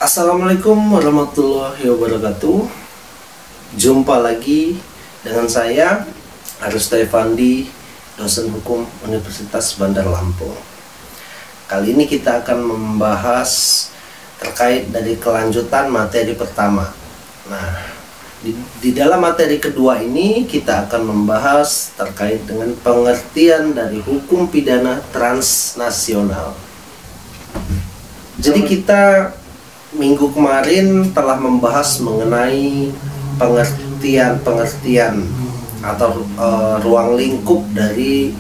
Assalamualaikum warahmatullahi wabarakatuh. Jumpa lagi dengan saya Arusta Effandi, dosen hukum Universitas Bandar Lampung. Kali ini kita akan membahas terkait dari kelanjutan materi pertama. Nah, di dalam materi kedua ini kita akan membahas terkait dengan pengertian dari hukum pidana transnasional. Jadi kita minggu kemarin telah membahas mengenai pengertian atau ruang lingkup dari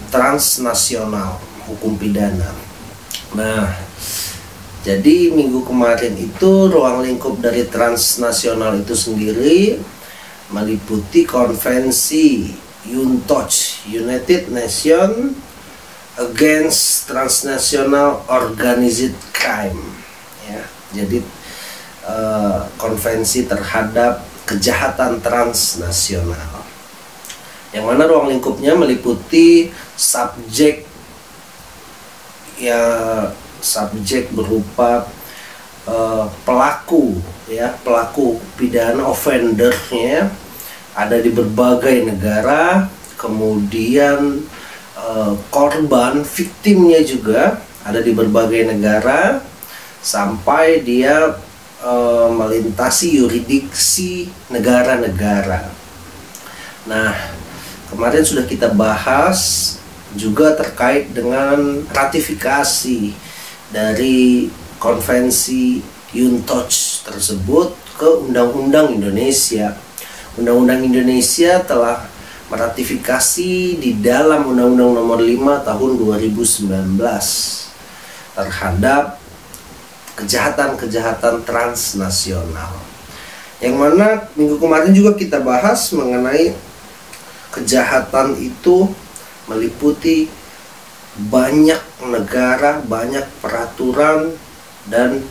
transnasional hukum pidana. Nah, jadi minggu kemarin itu ruang lingkup dari transnasional itu sendiri meliputi konvensi UNTOC, United Nations Against Transnational Organized Crime, ya. Jadi konvensi terhadap kejahatan transnasional, yang mana ruang lingkupnya meliputi subjek berupa pelaku pidana, offendernya ada di berbagai negara, kemudian korban, victimnya juga ada di berbagai negara, sampai dia melintasi yurisdiksi negara-negara. Nah, kemarin sudah kita bahas juga terkait dengan ratifikasi dari konvensi UNTOC tersebut ke Undang-Undang Indonesia. Undang-Undang Indonesia telah meratifikasi di dalam Undang-Undang Nomor 5 Tahun 2019 terhadap kejahatan-kejahatan transnasional, yang mana minggu kemarin juga kita bahas mengenai kejahatan itu meliputi banyak negara, banyak peraturan, dan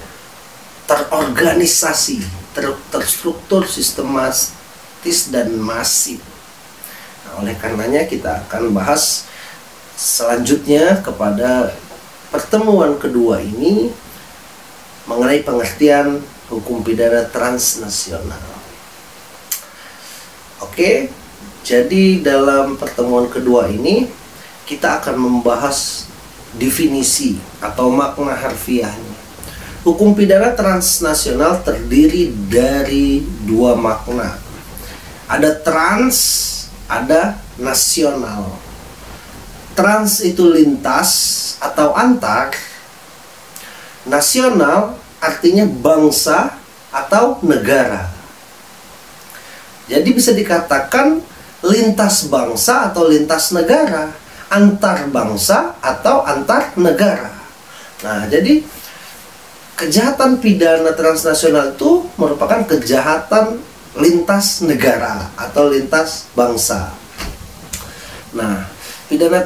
terorganisasi, terstruktur, sistematis, dan masif. Nah, oleh karenanya kita akan bahas selanjutnya kepada pertemuan kedua ini mengenai pengertian hukum pidana transnasional. Oke, jadi dalam pertemuan kedua ini kita akan membahas definisi atau makna harfiahnya. Hukum pidana transnasional terdiri dari dua makna. Ada trans, ada nasional. Trans itu lintas atau antar. Nasional artinya bangsa atau negara. Jadi bisa dikatakan lintas bangsa atau lintas negara, antar bangsa atau antar negara. Nah, jadi kejahatan pidana transnasional itu merupakan kejahatan lintas negara atau lintas bangsa. Nah, pidana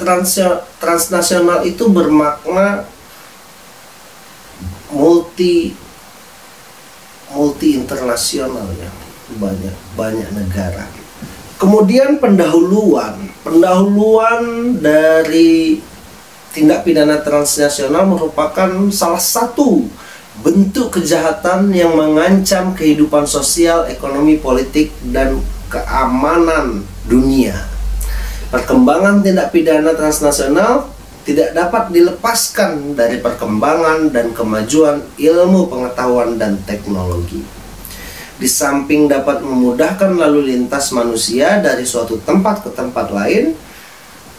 transnasional itu bermakna multi internasional, ya, banyak negara. Kemudian pendahuluan dari tindak pidana transnasional merupakan salah satu bentuk kejahatan yang mengancam kehidupan sosial, ekonomi, politik, dan keamanan dunia. Perkembangan tindak pidana transnasional tidak dapat dilepaskan dari perkembangan dan kemajuan ilmu pengetahuan dan teknologi. Di samping dapat memudahkan lalu lintas manusia dari suatu tempat ke tempat lain,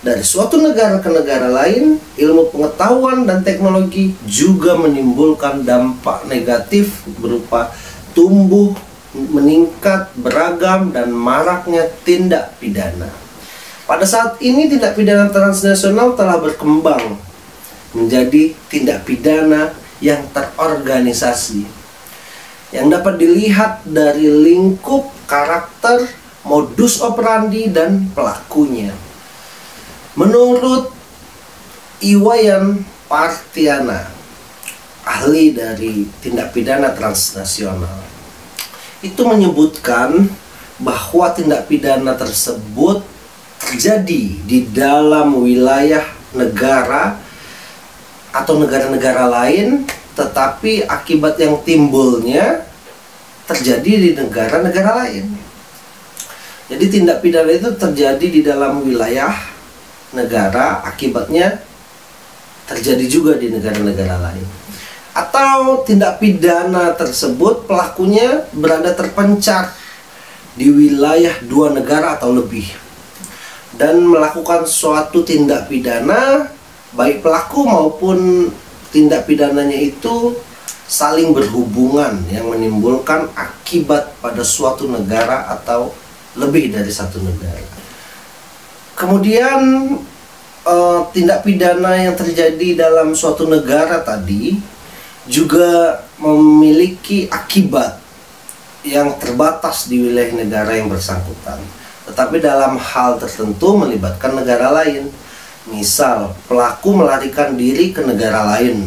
dari suatu negara ke negara lain, ilmu pengetahuan dan teknologi juga menimbulkan dampak negatif berupa tumbuh, meningkat, beragam, dan maraknya tindak pidana. Pada saat ini tindak pidana transnasional telah berkembang menjadi tindak pidana yang terorganisasi, yang dapat dilihat dari lingkup, karakter, modus operandi, dan pelakunya. Menurut Iwayan Partiana, ahli dari tindak pidana transnasional, itu menyebutkan bahwa tindak pidana tersebut terjadi di dalam wilayah negara atau negara-negara lain tetapi akibat yang timbulnya terjadi di negara-negara lain. Jadi tindak pidana itu terjadi di dalam wilayah negara, akibatnya terjadi juga di negara-negara lain. Atau tindak pidana tersebut pelakunya berada terpencar di wilayah dua negara atau lebih dan melakukan suatu tindak pidana, baik pelaku maupun tindak pidananya itu saling berhubungan yang menimbulkan akibat pada suatu negara atau lebih dari satu negara. Kemudian tindak pidana yang terjadi dalam suatu negara tadi juga memiliki akibat yang terbatas di wilayah negara yang bersangkutan, tetapi dalam hal tertentu melibatkan negara lain. Misal, pelaku melarikan diri ke negara lain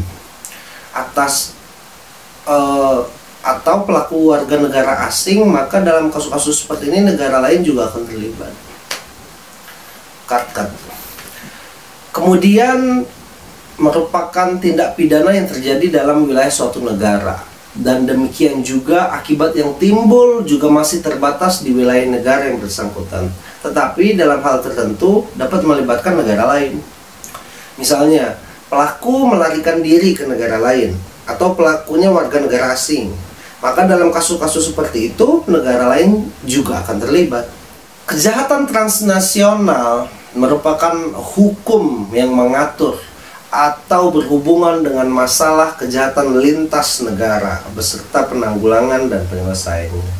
atau pelaku warga negara asing, maka dalam kasus-kasus seperti ini negara lain juga akan terlibat. Kemudian merupakan tindak pidana yang terjadi dalam wilayah suatu negara, dan demikian juga akibat yang timbul juga masih terbatas di wilayah negara yang bersangkutan, tetapi dalam hal tertentu dapat melibatkan negara lain. Misalnya, pelaku melarikan diri ke negara lain atau pelakunya warga negara asing, maka dalam kasus-kasus seperti itu negara lain juga akan terlibat. Kejahatan transnasional merupakan hukum yang mengatur atau berhubungan dengan masalah kejahatan lintas negara beserta penanggulangan dan penyelesaiannya.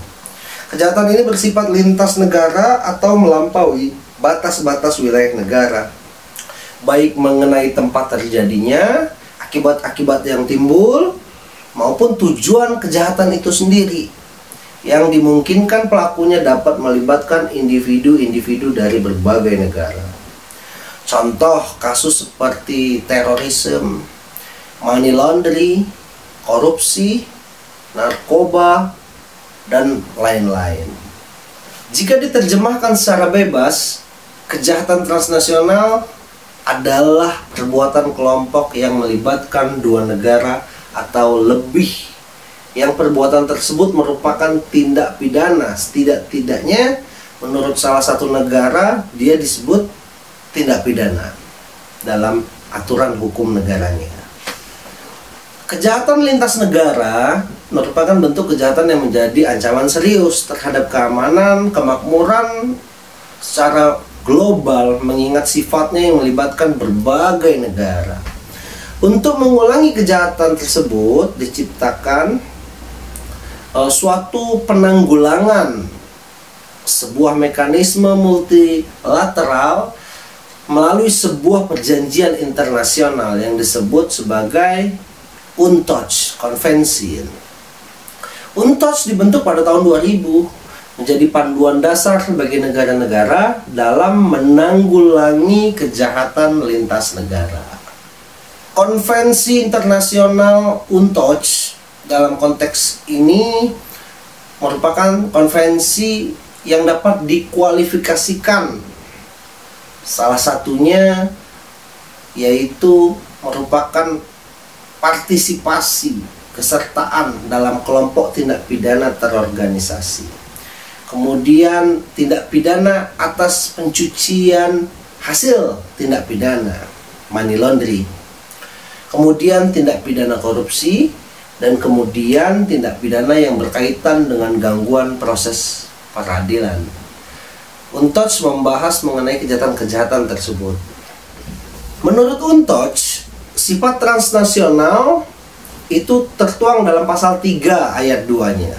Kejahatan ini bersifat lintas negara atau melampaui batas-batas wilayah negara, baik mengenai tempat terjadinya, akibat-akibat yang timbul, maupun tujuan kejahatan itu sendiri, yang dimungkinkan pelakunya dapat melibatkan individu-individu dari berbagai negara. Contoh kasus seperti terorisme, money laundering, korupsi, narkoba, dan lain-lain. Jika diterjemahkan secara bebas, kejahatan transnasional adalah perbuatan kelompok yang melibatkan dua negara atau lebih, yang perbuatan tersebut merupakan tindak pidana. Setidak-tidaknya menurut salah satu negara dia disebut tindak pidana dalam aturan hukum negaranya. Kejahatan lintas negara merupakan bentuk kejahatan yang menjadi ancaman serius terhadap keamanan, kemakmuran secara global, mengingat sifatnya yang melibatkan berbagai negara. Untuk mengulangi kejahatan tersebut diciptakan suatu penanggulangan, sebuah mekanisme multilateral melalui sebuah perjanjian internasional yang disebut sebagai UNTOC, konvensi. UNTOC dibentuk pada tahun 2000 menjadi panduan dasar bagi negara-negara dalam menanggulangi kejahatan lintas negara. Konvensi internasional UNTOC dalam konteks ini merupakan konvensi yang dapat dikualifikasikan. Salah satunya yaitu merupakan partisipasi, kesertaan dalam kelompok tindak pidana terorganisasi. Kemudian tindak pidana atas pencucian hasil tindak pidana, money laundering. Kemudian tindak pidana korupsi, dan kemudian tindak pidana yang berkaitan dengan gangguan proses peradilan. UNTOC membahas mengenai kejahatan-kejahatan tersebut. Menurut UNTOC, sifat transnasional itu tertuang dalam pasal 3 ayat 2-nya.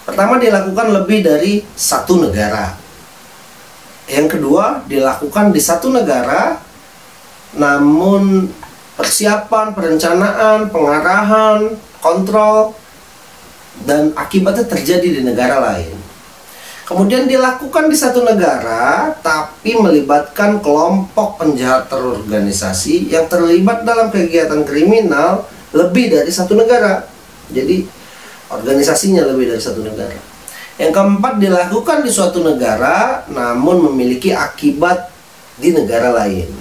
Pertama, dilakukan lebih dari satu negara. Yang kedua, dilakukan di satu negara, namun persiapan, perencanaan, pengarahan, kontrol, dan akibatnya terjadi di negara lain. Kemudian dilakukan di satu negara, tapi melibatkan kelompok penjahat terorganisasi yang terlibat dalam kegiatan kriminal lebih dari satu negara. Jadi organisasinya lebih dari satu negara. Yang keempat, dilakukan di suatu negara, namun memiliki akibat di negara lain.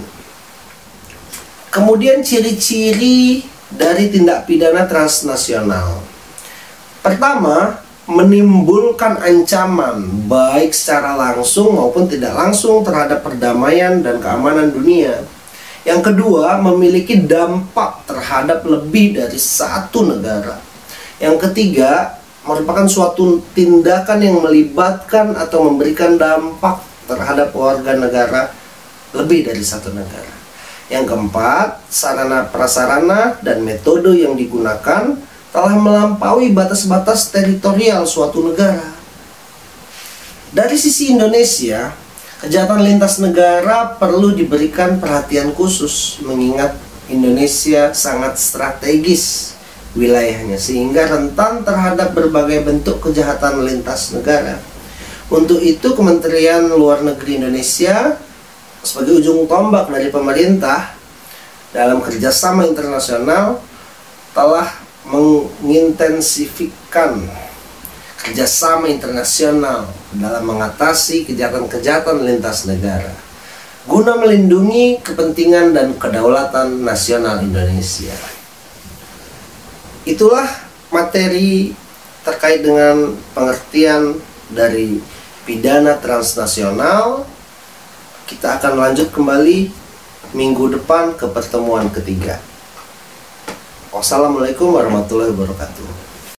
Kemudian ciri-ciri dari tindak pidana transnasional. Pertama, menimbulkan ancaman baik secara langsung maupun tidak langsung terhadap perdamaian dan keamanan dunia. Yang kedua, memiliki dampak terhadap lebih dari satu negara. Yang ketiga, merupakan suatu tindakan yang melibatkan atau memberikan dampak terhadap warga negara lebih dari satu negara. Yang keempat, sarana prasarana dan metode yang digunakan telah melampaui batas-batas teritorial suatu negara. Dari sisi Indonesia, kejahatan lintas negara perlu diberikan perhatian khusus mengingat Indonesia sangat strategis wilayahnya sehingga rentan terhadap berbagai bentuk kejahatan lintas negara. Untuk itu, Kementerian Luar Negeri Indonesia sebagai ujung tombak dari pemerintah dalam kerjasama internasional telah mengintensifikkan kerjasama internasional dalam mengatasi kejahatan-kejahatan lintas negara guna melindungi kepentingan dan kedaulatan nasional Indonesia. Itulah materi terkait dengan pengertian dari pidana transnasional. Kita akan lanjut kembali minggu depan ke pertemuan ketiga. Wassalamualaikum warahmatullahi wabarakatuh.